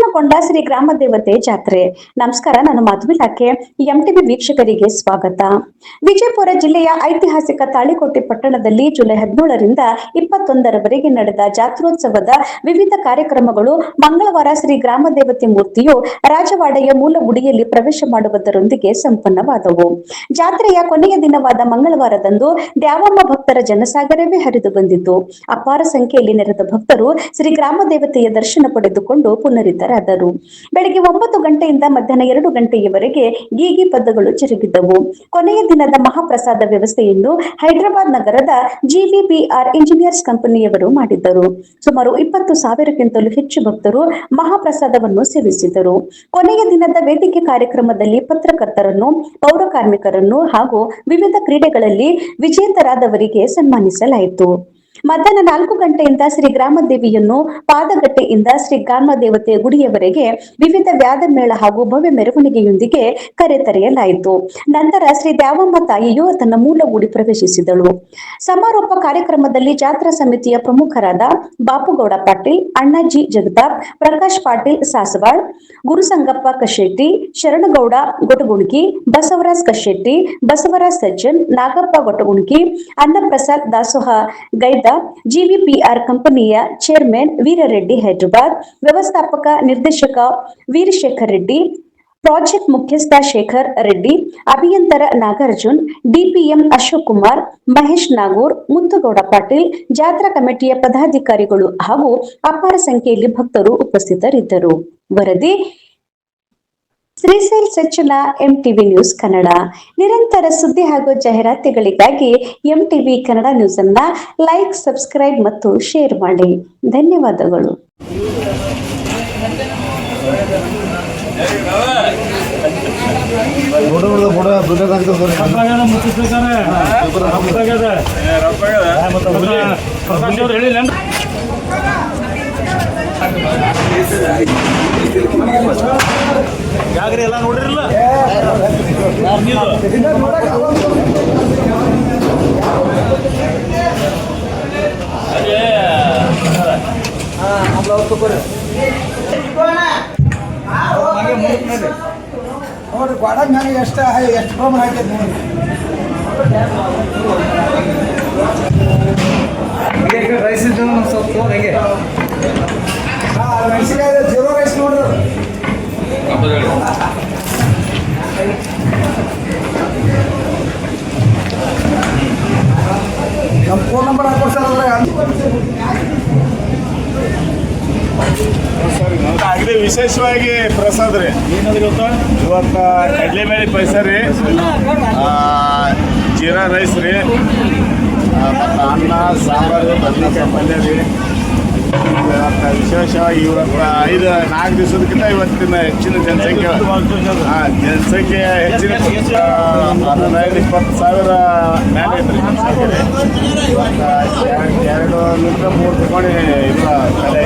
ಪೂರ್ಣಗೊಂಡ ಶ್ರೀ ಗ್ರಾಮ ದೇವತೆ ಜಾತ್ರೆ. ನಮಸ್ಕಾರ, ನಾನು ಮಾಧುವಿಲಾಕೆ. ಎಂಟಿವಿ ವೀಕ್ಷಕರಿಗೆ ಸ್ವಾಗತ. ವಿಜಯಪುರ ಜಿಲ್ಲೆಯ ಐತಿಹಾಸಿಕ ತಾಳಿಕೋಟೆ ಪಟ್ಟಣದಲ್ಲಿ ಜುಲೈ 17ರಿಂದ 21ರವರೆಗೆ ನಡೆದ ಜಾತ್ರೋತ್ಸವದ ವಿವಿಧ ಕಾರ್ಯಕ್ರಮಗಳು ಮಂಗಳವಾರ ಶ್ರೀ ಗ್ರಾಮ ದೇವತೆ ಮೂರ್ತಿಯು ರಾಜವಾಡೆಯ ಮೂಲ ಗುಡಿಯಲ್ಲಿ ಪ್ರವೇಶ ಮಾಡುವುದರೊಂದಿಗೆ ಸಂಪನ್ನವಾದವು. ಜಾತ್ರೆಯ ಕೊನೆಯ ದಿನವಾದ ಮಂಗಳವಾರದಂದು ದ್ಯಾವಮ್ಮ ಭಕ್ತರ ಜನಸಾಗರವೇ ಹರಿದು ಬಂದಿತು. ಅಪಾರ ಸಂಖ್ಯೆಯಲ್ಲಿ ನೆರೆದ ಭಕ್ತರು ಶ್ರೀ ಗ್ರಾಮ ದೇವತೆಯ ದರ್ಶನ ಪಡೆದುಕೊಂಡು ಪುನರಿತರಾದರು. ಬೆಳಗ್ಗೆ 9 ಗಂಟೆಯಿಂದ ಮಧ್ಯಾಹ್ನ 2 ಗಂಟೆಯವರೆಗೆ ಗೀಗಿ ಪದಗಳು ಜರುಗಿದವು. ಕೊನೆಯ ದಿನದ ಮಹಾಪ್ರಸಾದ ವ್ಯವಸ್ಥೆಯನ್ನು ಹೈದರಾಬಾದ್ ನಗರದ GVBR ಇಂಜಿನಿಯರ್ಸ್ ಕಂಪನಿಯವರು ಮಾಡಿದ್ದರು. ಸುಮಾರು 20,000ಕ್ಕಿಂತಲೂ ಹೆಚ್ಚು ಭಕ್ತರು ಮಹಾಪ್ರಸಾದವನ್ನು ಸೇವಿಸಿದರು. ಕೊನೆಯ ದಿನದ ವೇದಿಕೆ ಕಾರ್ಯಕ್ರಮದಲ್ಲಿ ಪತ್ರಕರ್ತರನ್ನು, ಪೌರ ಕಾರ್ಮಿಕರನ್ನು ಹಾಗೂ ವಿವಿಧ ಕ್ರೀಡೆಗಳಲ್ಲಿ ವಿಜೇತರಾದವರಿಗೆ ಸನ್ಮಾನಿಸಲಾಯಿತು. ಮಧ್ಯಾಹ್ನ 4 ಗಂಟೆಯಿಂದ ಶ್ರೀ ಗ್ರಾಮ ದೇವಿಯನ್ನು ಪಾದಗಟ್ಟೆಯಿಂದ ಶ್ರೀ ಗ್ರಾಮ ದೇವತೆ ಗುಡಿಯವರೆಗೆ ವಿವಿಧ ವ್ಯಾದ ಮೇಳ ಹಾಗೂ ಭವ್ಯ ಮೆರವಣಿಗೆಯೊಂದಿಗೆ ಕರೆತರೆಯಲಾಯಿತು. ನಂತರ ಶ್ರೀ ದ್ಯಾವಮ್ಮ ತಾಯಿಯು ತನ್ನ ಮೂಲ ಗುಡಿ ಪ್ರವೇಶಿಸಿದಳು. ಸಮಾರೋಪ ಕಾರ್ಯಕ್ರಮದಲ್ಲಿ ಜಾತ್ರಾ ಸಮಿತಿಯ ಪ್ರಮುಖರಾದ ಬಾಪುಗೌಡ ಪಾಟೀಲ್, ಅಣ್ಣಾಜಿ ಜಗದಾಪ್, ಪ್ರಕಾಶ್ ಪಾಟೀಲ್ ಸಾಸವಾಳ್, ಗುರುಸಂಗಪ್ಪ ಕಶೆಟ್ಟಿ, ಶರಣಗೌಡ ಗೊಟಗುಣಕಿ, ಬಸವರಾಜ್ ಕಶೆಟ್ಟಿ, ಬಸವರಾಜ್ ಸಜ್ಜನ್, ನಾಗಪ್ಪ ಗೊಟಗುಣಕಿ, ಅನ್ನಪ್ರಸಾದ್ ದಾಸೋಹ ಗೈದ, GVBR ಕಂಪನಿಯ ಚೇರ್ಮನ್ ವೀರರೆಡ್ಡಿ ಹೈದರಾಬಾದ್, ವ್ಯವಸ್ಥಾಪಕ ನಿರ್ದೇಶಕ ವೀರಶೇಖರ್ ರೆಡ್ಡಿ, ಪ್ರಾಜೆಕ್ಟ್ ಮುಖ್ಯಸ್ಥ ಶೇಖರ್ ರೆಡ್ಡಿ, ಅಭಿಯಂತರ ನಾಗಾರ್ಜುನ್, DPM ಅಶೋಕ್ ಕುಮಾರ್, ಮಹೇಶ್ ನಾಗೂರ್, ಮುತ್ತುಗೌಡ ಪಾಟೀಲ್, ಜಾತ್ರಾ ಕಮಿಟಿಯ ಪದಾಧಿಕಾರಿಗಳು ಹಾಗೂ ಅಪಾರ ಸಂಖ್ಯೆಯಲ್ಲಿ ಭಕ್ತರು ಉಪಸ್ಥಿತರಿದ್ದರು. ವರದಿ ಶ್ರೀಶೈಲ್ ಸಚ್ಚನ, MTV ನ್ಯೂಸ್ ಕನ್ನಡ. ನಿರಂತರ ಸುದ್ದಿ ಹಾಗೂ ಜಾಹೀರಾತುಗಳಿಗಾಗಿ MTV ಕನ್ನಡ ನ್ಯೂಸ್ ಅನ್ನ ಲೈಕ್, ಸಬ್ಸ್ಕ್ರೈಬ್ ಮತ್ತು ಶೇರ್ ಮಾಡಿ. ಧನ್ಯವಾದಗಳು. ಜಾಗ್ರಿ ಎಲ್ಲ ನೋಡಿರಲ್ಲ ನೋಡ್ರಿ ಗಾಡ ಮ್ಯಾಗ ಎಷ್ಟು ಪ್ರಮಾಣ ಹಾಕೈತಿ ನೋಡಿ. ರೈಸ್ ಇದ್ದು ಸ್ವಲ್ಪ ಹೆಂಗೆ ಮೆಣಸಿನಕಾಯಿ ಜೀರೋ ರೈಸ್ ನೋಡ್ರಿ. ನಮ್ಮ ಫೋನ್ ನಂಬರ್ ಹಾಕೊಡ್ತಾರೆ. ಅಗದಿ ವಿಶೇಷವಾಗಿ ಪ್ರಸಾದ ರೀ. ಇವತ್ತು ಕಡಲೆಬೇಳೆ ಪಾಯಸ ರೀ, ಜೀರಾ ರೈಸ್ ರೀ, ಮತ್ತು ಅನ್ನ, ಸಾಂಬಾರು, ಬದನೆಕಾಯಿ ಪಲ್ಯ ರೀ. ಇವತ್ತು ವಿಶೇಷವಾಗಿ ಇವತ್ತು 4 ದಿವಸದಕ್ಕಿಂತ ಇವತ್ತಿನ ಹೆಚ್ಚಿನ ಜನಸಂಖ್ಯೆ ಹೆಚ್ಚಿನ 15-20,000 ಮೇಲೆ ಐತ್ರಿ ಜನಸಂಖ್ಯೆ. ಇವತ್ತು 2-3 ತಗೊಂಡು ಇಲ್ಲ ತಲೆ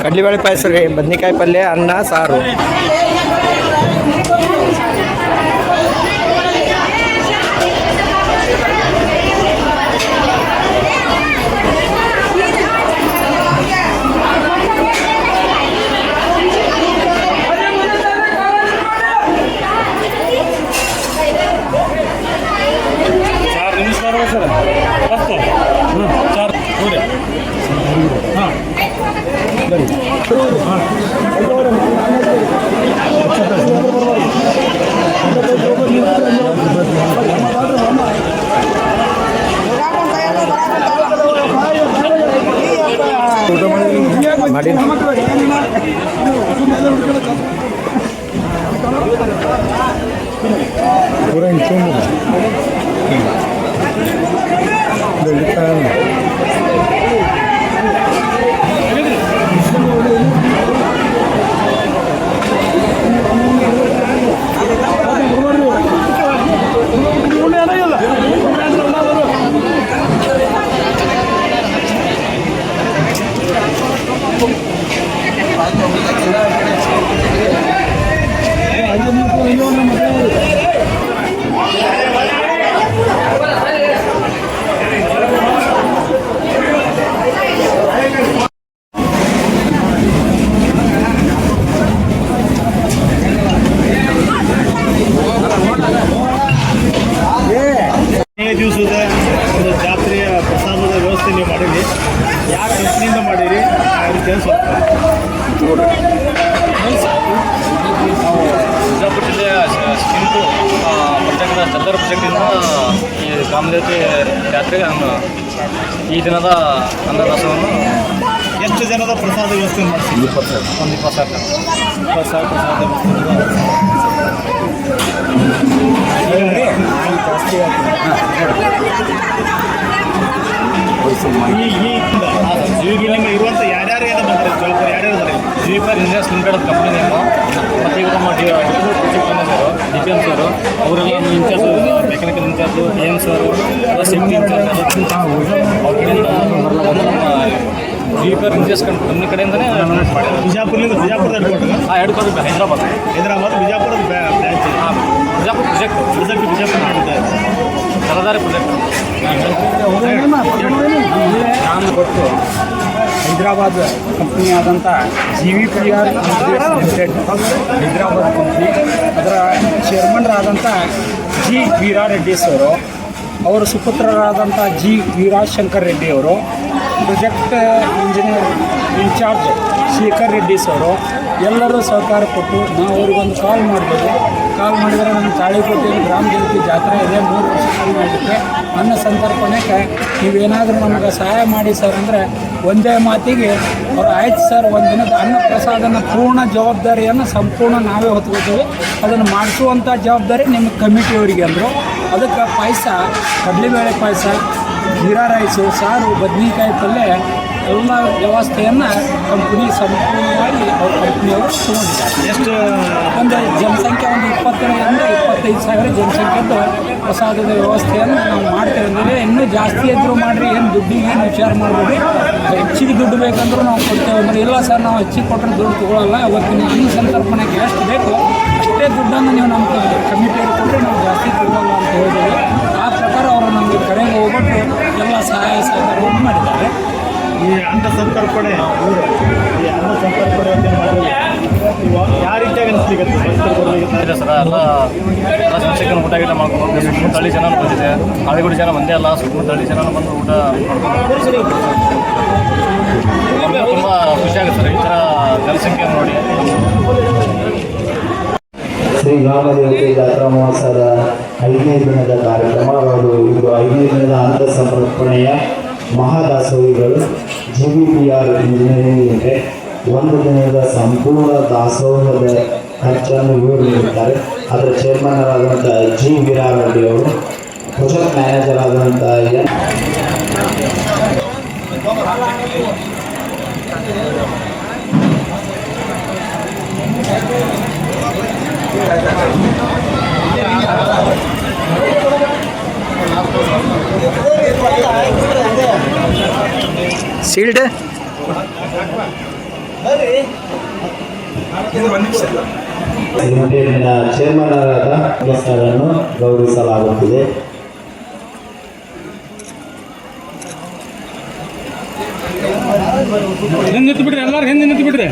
ಕಡ್ಲಿಬೇಳೆ ಪಾಯಸ ರೀ, ಬದ್ನಿಕಾಯಿ ಪಲ್ಯ, ಅನ್ನ, ಸಾರು. ಮಾಡಿ ಪೂರ ಯಾವ ಕಂಪ್ನಿಯಿಂದ ಮಾಡಿರಿ ಅದಕ್ಕೆ ಸ್ವಲ್ಪ ನಾವು ಬಿಜಾಪುರ ಜಿಲ್ಲೆಯ ಸ್ಕಿಂಟು ಪ್ರಾಜೆಕ್ಟ್ನ ಚಂದರ ಪ್ರಾಜೆಕ್ಟಿಂದ ಈ ಕಾಮದೇವತೆ ಜಾತ್ರೆಗೆ ನಾನು ಈ ದಿನದ ಅನ್ನದಾಸವನ್ನು ಎಷ್ಟು ಜನದ ಪ್ರಸಾದ ವ್ಯವಸ್ಥೆ ಮಾಡ್ತೀವಿ? 20 ಸಾವಿರ 20 ಸಾವಿರ ಪ್ರಸಾದ ಜೀವಿಗೆ ಇರುವಂಥ ಯಾರ್ಯಾರು ಏನೋ ಬಂದರೆ ಸ್ವಲ್ಪ ಯಾರ್ಯಾರು ಇದ್ದಾರೆ? Jeeper Engineers Limited company name ಮತ್ತು ಈಗ ನಮ್ಮ ಪ್ರಾಜೆಕ್ಟ್ ಮ್ಯಾನೇಜರು DPM ಸರು ಅವರೆಲ್ಲ incharge mechanical incharge AM sir safety incharge ಅವ್ರ ಕಡೆಯಿಂದ ನಮ್ಮ ಜೀಪರ್ ಇಂಜಿನಿಯರ್ಸ್ ಕಂಪ್ನಿ ಕಡೆಯಿಂದನೇ ಮ್ಯಾನೇಜ್ ಮಾಡಿದ್ರು. ಬಿಜಾಪುರದ ಹೆಡ್ ಕ್ವಾರ್ಟರ್ ಹೈದರಾಬಾದ್ ಬಿಜಾಪುರದ ಬ್ರಾಂಚ್ ಬಿಜಾಪುರ ಪ್ರಾಜೆಕ್ಟ್ ಬಿಜಾಪುರ ಮಾಡಿದ್ದಾರೆ. ಜಲಧಾರೆ ಪ್ರಾಜೆಕ್ಟ್ ನಾನು ಕೊಟ್ಟು ಹೈದರಾಬಾದ್ ಕಂಪ್ನಿಯಾದಂಥ GVPR ಲಿಮಿಟೆಡ್ ಹೈದರಾಬಾದ್ ಕಂಪ್ನಿ ಅದರ ಚೇರ್ಮನ್ರಾದಂಥ G ವೀರಾರೆಡ್ಡಿ ಅವರು, ಅವರ ಸುಪುತ್ರರಾದಂಥ G ವೀರಾಶಂಕರ್ ರೆಡ್ಡಿ ಅವರು, project engineer incharge Shekhar Reddy ಅವರು ಎಲ್ಲರೂ ಸಹಕಾರ ಕೊಟ್ಟು ನಾವು ಅವ್ರಿಗೊಂದು ಕಾಲ್ ಮಾಡಿದೆವು. ಕಾಲ್ ಮಾಡಿದರೆ ನಮ್ಮ ತಾಳಿಕೋಟೆಯಲ್ಲಿ ಗ್ರಾಮ ದೇವತೆ ಜಾತ್ರೆ ಇದೆ, 3 ವರ್ಷ ಆಗಿರುತ್ತೆ. ಅನ್ನ ಸಂತರ್ಪಣೆಗೆ ನೀವೇನಾದರೂ ನಮಗೆ ಸಹಾಯ ಮಾಡಿ ಸರ್ ಅಂದರೆ ಒಂದೇ ಮಾತಿಗೆ ಅವ್ರು ಆಯ್ತು ಸರ್, ಒಂದು ದಿನದ ಅನ್ನ ಪ್ರಸಾದನ ಪೂರ್ಣ ಜವಾಬ್ದಾರಿಯನ್ನು ಸಂಪೂರ್ಣ ನಾವೇ ಹೊತ್ಕೋತೀವಿ, ಅದನ್ನು ಮಾಡಿಸುವಂಥ ಜವಾಬ್ದಾರಿ ನಿಮ್ಮ ಕಮಿಟಿಯವರಿಗೆ ಅಂದರು. ಅದಕ್ಕೆ ಪಾಯಸ, ಕಡಲೆಬೇಳೆ ಪಾಯಸ, ಜೀರಾ ರೈಸು, ಸಾರು, ಬದನೆಕಾಯಿ ಪಲ್ಯ ಎಲ್ಲ ವ್ಯವಸ್ಥೆಯನ್ನು ಕಂಪ್ನಿ ಸಂಪೂರ್ಣವಾಗಿ ಅವ್ರ ಕಂಪ್ನಿಯವರು ತೊಗೊಂಡಿದ್ದಾರೆ. ಎಷ್ಟು ಒಂದು ಜನಸಂಖ್ಯೆ ಒಂದು 20ರಿಂದ 25 ಸಾವಿರ ಜನಸಂಖ್ಯೆದ್ದು ಪ್ರಸಾದದ ವ್ಯವಸ್ಥೆಯನ್ನು ನಾವು ಮಾಡ್ತೇವೆ. ಅಂದರೆ ಇನ್ನೂ ಜಾಸ್ತಿ ಇದ್ದರೂ ಮಾಡಿರಿ, ಏನು ದುಡ್ಡಿಗೆ ಏನು ವಿಚಾರ ಮಾಡಬೇಡಿ, ಹೆಚ್ಚಿಗೆ ದುಡ್ಡು ಬೇಕಂದ್ರೂ ನಾವು ಕೊಡ್ತೇವೆ ಅಂದರೆ ಇಲ್ಲ ಸರ್ ನಾವು ಹೆಚ್ಚಿಗೆ ಕೊಟ್ಟರೆ ದುಡ್ಡು ತೊಗೊಳ್ಳಲ್ಲ, ಅವತ್ತಿನ ಅನ್ನ ಸಂತರ್ಪಣೆಗೆ ಎಷ್ಟು ಬೇಕು ಅಷ್ಟೇ ದುಡ್ಡನ್ನು ನೀವು ನಮ್ಮ ಕಮಿಟಿಯವ್ರು ಕೊಟ್ಟರೆ ನಾವು ಜಾಸ್ತಿ ತೊಗೊಳ್ಳಲ್ಲ ಅಂತ ಹೇಳಿದ್ದೇವೆ. ಆ ಪ್ರಕಾರ ಅವರು ನಮಗೆ ಕರೆಗೆ ಹೋಗ್ಬಿಟ್ಟು ಎಲ್ಲ ಸಹಾಯ ಸಹಕಾರವನ್ನು ಮಾಡಿದ್ದಾರೆ. ಈ ಅನ್ನ ಸಂತರ್ಪಣೆ ಅಂತ ಮಾಡಿದ್ರೆ ಯಾವ ರೀತಿಯಾಗಿ ಅನಿಸ್ಲಿಕ್ಕೆ ಇದೆ ಸರ್. ಎಲ್ಲ ಜನಸಂಖ್ಯೆನ ಊಟ ಗೀಟ ಮಾಡ್ಕೊಂಡು ಹೋಗಿ ಸುತ್ತಮುತ್ತ ಹಳ್ಳಿ ಜನ ಬಂದಿದೆ. ಹಳ್ಳಿಗುಡಿ ಜನ ಒಂದೇ ಅಲ್ಲ, ಸುತ್ತಮುತ್ತ ಹಳ್ಳಿ ಜನ ಬಂದು ಊಟ ಮಾಡ್ಕೊಂಡು ನಮಗೆ ತುಂಬ ಖುಷಿಯಾಗುತ್ತೆ ಸರ್ ಈ ಥರ ಜನಸಂಖ್ಯೆ ನೋಡಿ. ಶ್ರೀ ಗ್ರಾಮದೇವತೆ ಜಾತ್ರಾ ಮಹೋತ್ಸವದ 5ನೇ ದಿನದ ಕಾರ್ಯಕ್ರಮ. ಇದು 5ನೇ ದಿನದ ಹಂತ ಸಮರ್ಪಣೆಯ ಮಹಾದಾಸೋಹಿಗಳು GVPR ಇಂಜಿನಿಯರಿಂಗ್ ಲಿಮಿಟೆಡ್ 1 ದಿನದ ಸಂಪೂರ್ಣ ದಾಸೋಹದ ಖರ್ಚನ್ನು ಇವರು ನೀಡುತ್ತಾರೆ. ಅದರ ಚೇರ್ಮನ್ G ವೀರಾರೆಡ್ಡಿ ಅವರು, ಪ್ರಾಜೆಕ್ಟ್ ಮ್ಯಾನೇಜರ್ ಆದಂಥ ಸೀಲ್ಡ್ ಲಿಮಿಟೆಡ್ನ ಚೇರ್ಮನ್ ಆದ ಅವರನ್ನು ಗೌರವಿಸಲಾಗುತ್ತಿದೆ. ಹಿಂದೆ ನಿಂತು ಬಿಡ್ರಿ, ಎಲ್ಲರೂ ಹಿಂದೆ ನಿಂತು ಬಿಡ್ರಿ.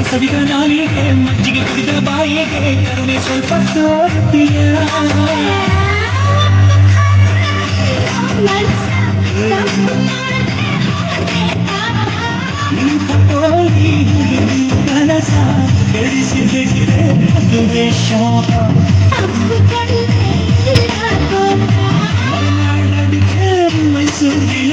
ಸವಿದ ನಾಲಿಗೆ ಮಜ್ಜಿಗೆ ಕುಡಿದ ಬಾಯಿಗೆ ಕರುಣೆ ಸ್ವಲ್ಪ ತೋರುತ್ತೀಯ ಕನಸ ಬೆಳೆಸಿದೆ ಅದುವೇ ಶಾಪ ಮೈಸೂರಿನ